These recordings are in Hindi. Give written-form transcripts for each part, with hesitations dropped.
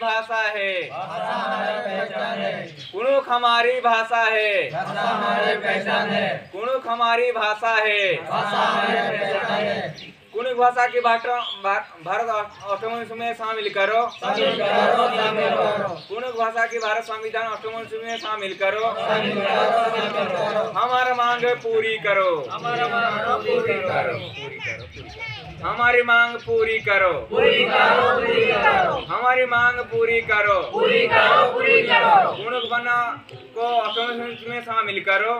भाषा है, कुणुक हमारी भाषा है, कुणुक हमारी भाषा है। कुणुक भाषा की भारत अष्टम में शामिल करो, कुणुक भाषा की भारत संविधान अष्टम में शामिल करो, हमारा मांग पूरी करो, हमारी मांग पूरी करो, हमारी मांग पूरी करो। कुणुक बनना को अष्टम में शामिल करो,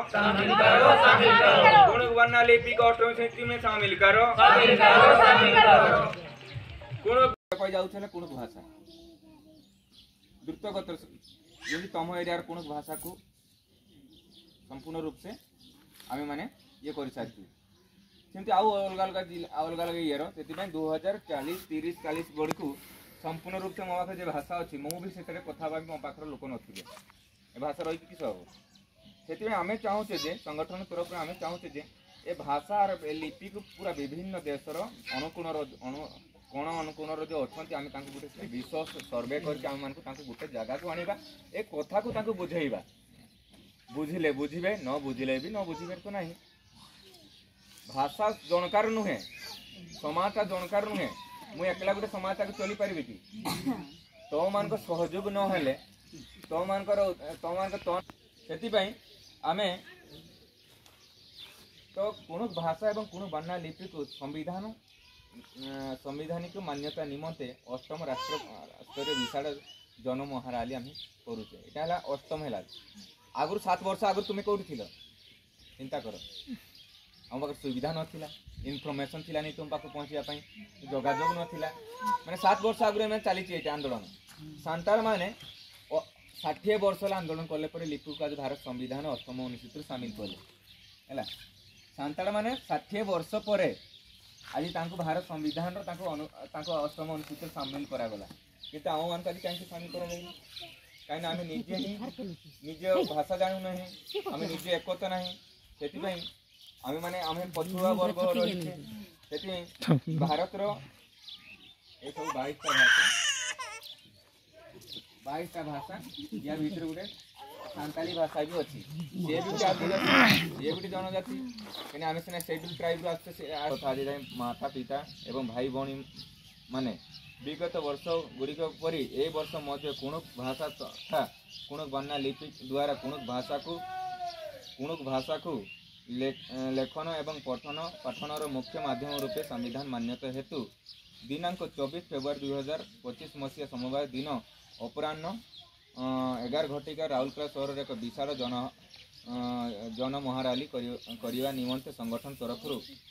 कुणुक बनना लिपि को अष्टम में शामिल करो। कुणुक भाषा द्रुतगत यदि तम एरिया कुणुक भाषा को संपूर्ण रूप से आम मैंने ये कर सारी सेमती आउ अलग अलग इयर से 2040-30-40 बड़ी को संपूर्ण रूप से मो पाखे भाषा अच्छी मुझे कथा मो पाखर लोक नथिबे ए भाषा रही किस हम से आम चाहूचे जे संगठन तरफ आम चाहूचे जे ए भाषा लिपि को पूरा विभिन्न देशर अनुकूल कोण अनुकूल जो अच्छा आम गोटे विश्वास सर्वे करके गोटे जगह को आने ए कथा को बुझेबा बुझिले बुझे न बुझिले भी न बुझे तो नहीं। भाषा जनकार नुहे समाजटा जनकार नुहे मुझे एकला गोटे समाजटा को चली पारि कि तो मान सहयोग नहेले तो मान से आम तो कुणुक भाषा एवं कुणुक बन्ना लिपि को संवैधानिक मान्यता निमंते अष्टम राष्ट्र स्तरीय विशाल जन महाराली आम करुचे यहाँ अष्टम है आगुरी 7 वर्ष आगुरी तुम्हें कौटी थिल चिंता कर आम पाखे सुविधा नाला इनफर्मेशन थिला नहीं तुम पाक पहुँचापी जोगाजोग नाला मैंने 7 वर्ष आगुरी चली आंदोलन सांताल मैंने 60 वर्ष आंदोलन कले पर लिपि को आज भारत संविधान अष्टम अनुसूची सामिल कले सांताल मैंने 60 वर्ष पर आज भारत संविधान अष्टम अनुसूची सामिल करागला कि आम मान कहीं सामिल कर कहीं आम निजे निज भाषा जानू ना आम निजे एकता ना से आम मैंने आम पछुआ वर्ग रही भारत ये सब 22टा भाषा या भीतर गोटे सांताली भाषा भी अच्छी सी भी आदिवासी ये गोटे जनजाति कहीं आम सीना शेड्यूल ट्राइब आज माता पिता एवं भाई भौणी माने विगत वर्ष गुड़िक परी ए वर्ष मध्य कुणुक भाषा तथा कुणुक बन्ना लिपि द्वारा कुणुक भाषा को लेखन एवं पाठन मुख्य माध्यम रूपे संविधान मान्यता हेतु दिनांक 24 फेब्रुआरी 2025 मसीहा सोमवार दिन अपराह्न 11 घटिका राउरकेला सहर एक विशाल जन महाराली करने निमंते संगठन तरफ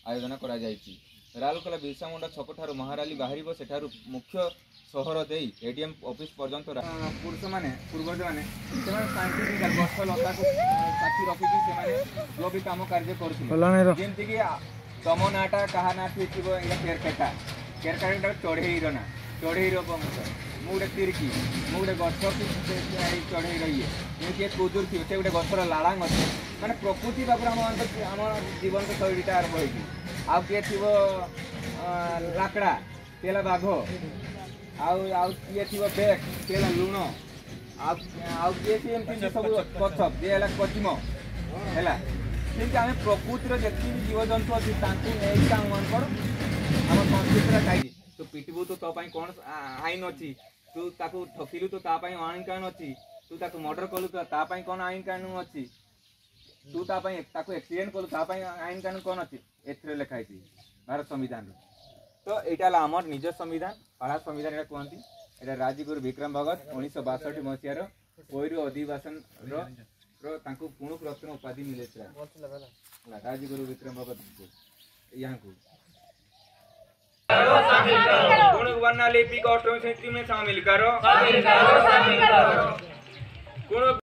आयोजन करा जायछि। राउरकेला बिरसा मुंडा छक ठारू महाराली बाहर से मुख्य सहर दे एडीएम ऑफिस पर्यंत पुरुष मैंने पूर्वज मैंने शांति गछ लता को साथी रखिकी जो भी कम कार्य करमती तुम नाटा क्या ना थी केरकेटा केरकेटा चढ़ेईर ना चढ़ेईर मुझे तिरकी मुझे गछ चढ़ेईर ये कुदुर थी से गोटे गछर लालांग अच्छे मैंने प्रकृति बाबू आम जीवन शैलीटा आरंभ होगी आउ किए थी लाकड़ा तेला बाघ आउ किए थी बेग तेला लुण आउ किए थी एमती सब कच्छप जे है कचिम है आम प्रकृतिर जी जीव जंतु अच्छी आम संस्कृति खाई तो पिटबू तो कौन आईन अच्छी तू ताकू ठकिलु तो आईन कानून अच्छी तू ताकू मर्डर कलु तो कौन आईन कानून अच्छी तू एक्सीडेंट कलु आईन कानून कौन अच्छी ए लिखाई भारत संविधान तो यहाँ आम निज संविधान पढ़ा संविधान यहाँ कहती यहाँ राजगुरु विक्रम भगत 1962 मसीहार कोईरू अधिवासन कुणुक रत्न उपाधि मिले राजगुरु विक्रम भगत यहाँ कुणुक बन्ना लिपि को अष्टम अनुसूची में शामिल करो, कुणुक